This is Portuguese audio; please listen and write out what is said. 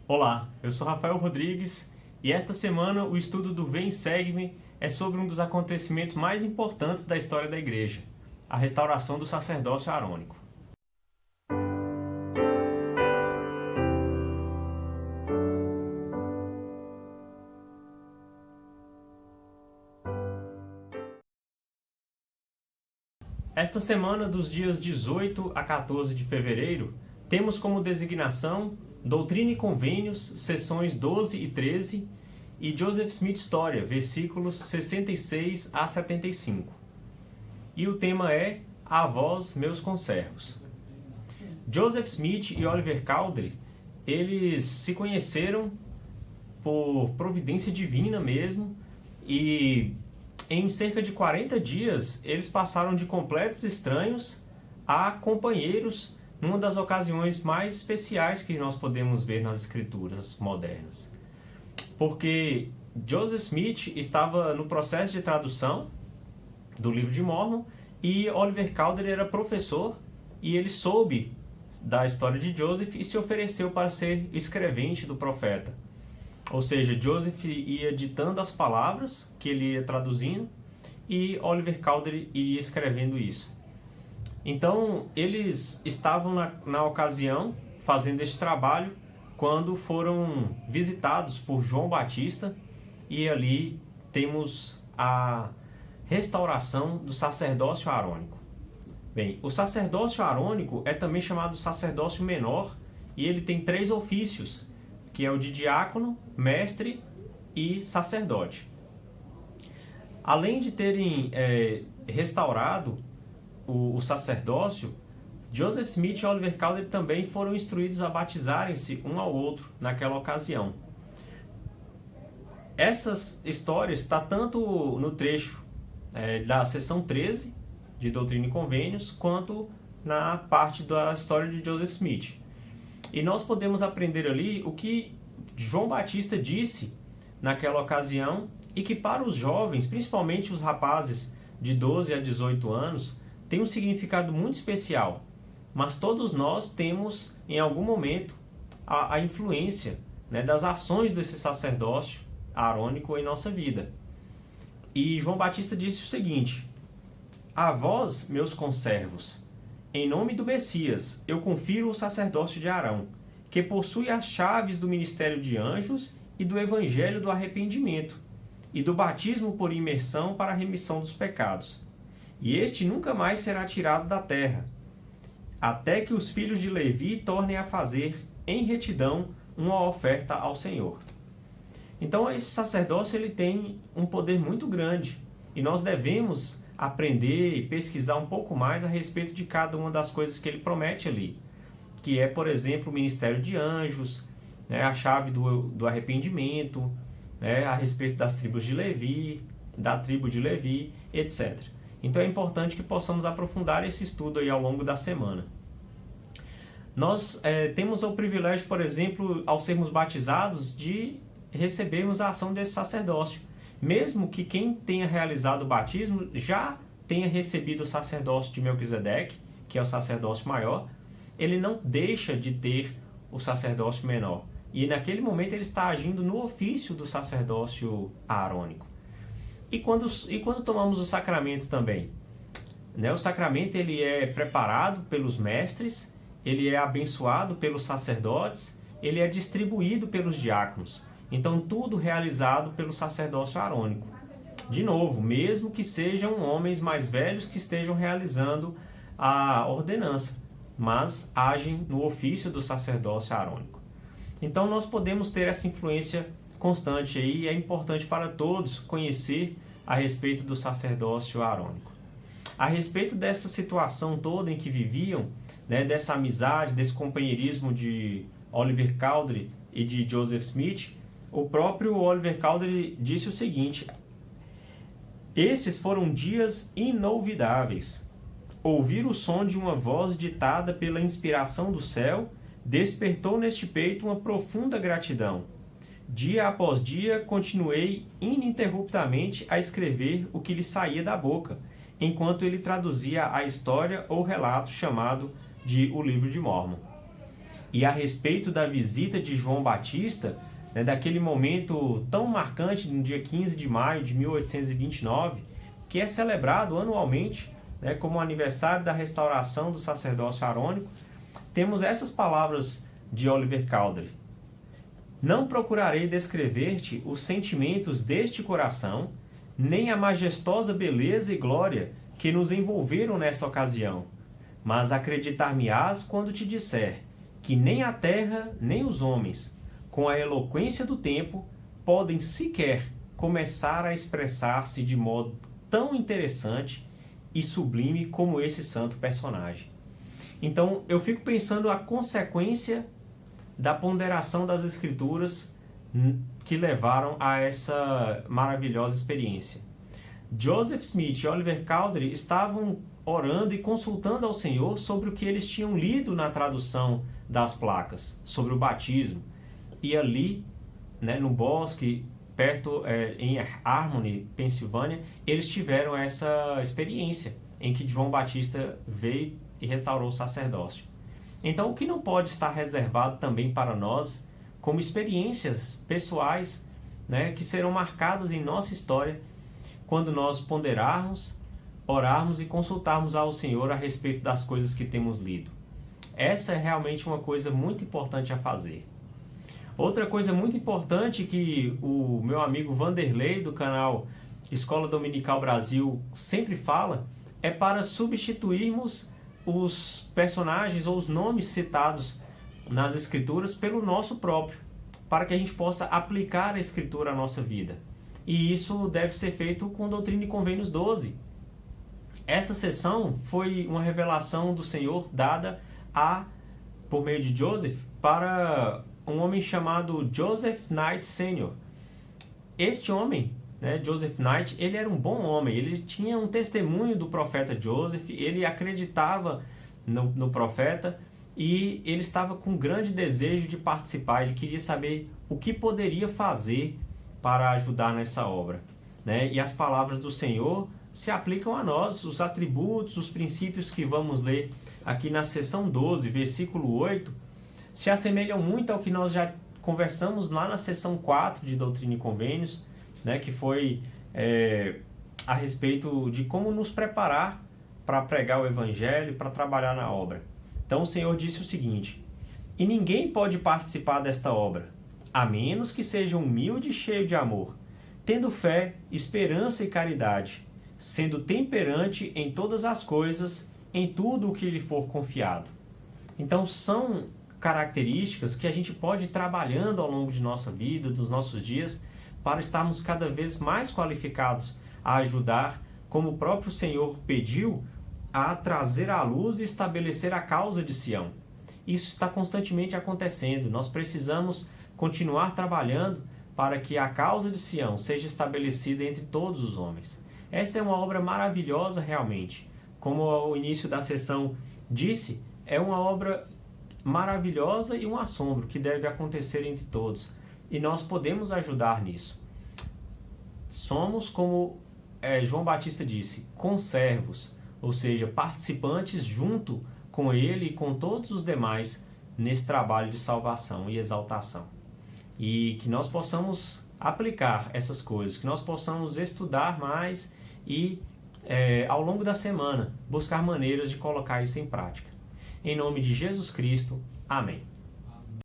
Olá, eu sou Rafael Rodrigues e esta semana o estudo do Vem Segue-me é sobre um dos acontecimentos mais importantes da história da Igreja, a restauração do sacerdócio arônico. Esta semana, dos dias 18 a 14 de fevereiro, temos como designação Doutrina e Convênios, sessões 12 e 13, e Joseph Smith História, versículos 66 a 75. E o tema é A vós, meus conservos. Joseph Smith e Oliver Cowdery, eles se conheceram por providência divina mesmo, e em cerca de 40 dias eles passaram de completos estranhos a companheiros numa das ocasiões mais especiais que nós podemos ver nas escrituras modernas. Porque Joseph Smith estava no processo de tradução do livro de Mórmon e Oliver Cowdery era professor e ele soube da história de Joseph e se ofereceu para ser escrevente do profeta. Ou seja, Joseph ia ditando as palavras que ele ia traduzindo e Oliver Cowdery iria escrevendo isso. Então, eles estavam na ocasião fazendo este trabalho quando foram visitados por João Batista e ali temos a restauração do sacerdócio arônico. Bem, o sacerdócio arônico é também chamado sacerdócio menor e ele tem 3 ofícios, que é o de diácono, mestre e sacerdote. Além de terem restaurado o sacerdócio, Joseph Smith e Oliver Cowdery também foram instruídos a batizarem-se um ao outro naquela ocasião. Essas histórias estão tanto no trecho da seção 13 de Doutrina e Convênios, quanto na parte da história de Joseph Smith. E nós podemos aprender ali o que João Batista disse naquela ocasião e que para os jovens, principalmente os rapazes de 12 a 18 anos, tem um significado muito especial. Mas todos nós temos, em algum momento, a influência, das ações desse sacerdócio arônico em nossa vida. E João Batista disse o seguinte: A vós, meus conservos, em nome do Messias, eu confiro o sacerdócio de Arão, que possui as chaves do ministério de anjos e do evangelho do arrependimento, e do batismo por imersão para a remissão dos pecados. E este nunca mais será tirado da terra, até que os filhos de Levi tornem a fazer, em retidão, uma oferta ao Senhor. Então, esse sacerdócio ele tem um poder muito grande, e nós devemos aprender e pesquisar um pouco mais a respeito de cada uma das coisas que ele promete ali, que é, por exemplo, o ministério de anjos, a chave do arrependimento, a respeito das tribos de Levi, da tribo de Levi, etc. Então é importante que possamos aprofundar esse estudo aí ao longo da semana. Nós temos o privilégio, por exemplo, ao sermos batizados, de recebermos a ação desse sacerdócio. Mesmo que quem tenha realizado o batismo já tenha recebido o sacerdócio de Melquisedeque, que é o sacerdócio maior, ele não deixa de ter o sacerdócio menor. E naquele momento ele está agindo no ofício do sacerdócio arônico. E quando tomamos o sacramento também? O sacramento ele é preparado pelos mestres, ele é abençoado pelos sacerdotes, ele é distribuído pelos diáconos. Então, tudo realizado pelo sacerdócio arônico. De novo, mesmo que sejam homens mais velhos que estejam realizando a ordenança, mas agem no ofício do sacerdócio arônico. Então, nós podemos ter essa influência constante aí, e é importante para todos conhecer a respeito do sacerdócio arônico. A respeito dessa situação toda em que viviam, dessa amizade, desse companheirismo de Oliver Cowdery e de Joseph Smith, o próprio Oliver Cowdery disse o seguinte: Esses foram dias inolvidáveis. Ouvir o som de uma voz ditada pela inspiração do céu despertou neste peito uma profunda gratidão. Dia após dia, continuei ininterruptamente a escrever o que lhe saía da boca, enquanto ele traduzia a história ou relato chamado de O Livro de Mórmon. e a respeito da visita de João Batista, né, daquele momento tão marcante no dia 15 de maio de 1829, que é celebrado anualmente, né, como o aniversário da restauração do sacerdócio arônico, temos essas palavras de Oliver Cowdery: não procurarei descrever-te os sentimentos deste coração, nem a majestosa beleza e glória que nos envolveram nesta ocasião, mas acreditar-me-ás quando te disser que nem a terra nem os homens, com a eloquência do tempo, podem sequer começar a expressar-se de modo tão interessante e sublime como esse santo personagem. Então, eu fico pensando a consequência da ponderação das Escrituras que levaram a essa maravilhosa experiência. Joseph Smith e Oliver Cowdery estavam orando e consultando ao Senhor sobre o que eles tinham lido na tradução das placas, sobre o batismo. E ali, né, no bosque, perto em Harmony, Pensilvânia, eles tiveram essa experiência em que João Batista veio e restaurou o sacerdócio. Então, o que não pode estar reservado também para nós, como experiências pessoais, né, que serão marcadas em nossa história, quando nós ponderarmos, orarmos e consultarmos ao Senhor a respeito das coisas que temos lido. Essa é realmente uma coisa muito importante a fazer. Outra coisa muito importante que o meu amigo Vanderlei, do canal Escola Dominical Brasil, sempre fala, é para substituirmos os personagens ou os nomes citados nas Escrituras pelo nosso próprio, para que a gente possa aplicar a Escritura à nossa vida. E isso deve ser feito com Doutrina e Convênios 12. Essa sessão foi uma revelação do Senhor dada por meio de Joseph para um homem chamado Joseph Knight Sr. Este homem, né, Joseph Knight, ele era um bom homem, ele tinha um testemunho do profeta Joseph, ele acreditava no profeta e ele estava com grande desejo de participar, ele queria saber o que poderia fazer para ajudar nessa obra, né? E as palavras do Senhor se aplicam a nós, os atributos, os princípios que vamos ler aqui na seção 12, versículo 8, se assemelham muito ao que nós já conversamos lá na seção 4 de Doutrina e Convênios, né, que foi a respeito de como nos preparar para pregar o Evangelho, para trabalhar na obra. Então o Senhor disse o seguinte: e ninguém pode participar desta obra, a menos que seja humilde e cheio de amor, tendo fé, esperança e caridade, sendo temperante em todas as coisas, em tudo o que lhe for confiado. Então são características que a gente pode ir trabalhando ao longo de nossa vida, dos nossos dias, para estarmos cada vez mais qualificados a ajudar, como o próprio Senhor pediu, a trazer à luz e estabelecer a causa de Sião. Isso está constantemente acontecendo. Nós precisamos continuar trabalhando para que a causa de Sião seja estabelecida entre todos os homens. Essa é uma obra maravilhosa realmente. Como ao início da sessão disse, é uma obra maravilhosa e um assombro que deve acontecer entre todos. E nós podemos ajudar nisso. Somos, como João Batista disse, conservos, ou seja, participantes junto com ele e com todos os demais nesse trabalho de salvação e exaltação. E que nós possamos aplicar essas coisas, que nós possamos estudar mais e, ao longo da semana, buscar maneiras de colocar isso em prática. Em nome de Jesus Cristo, amém.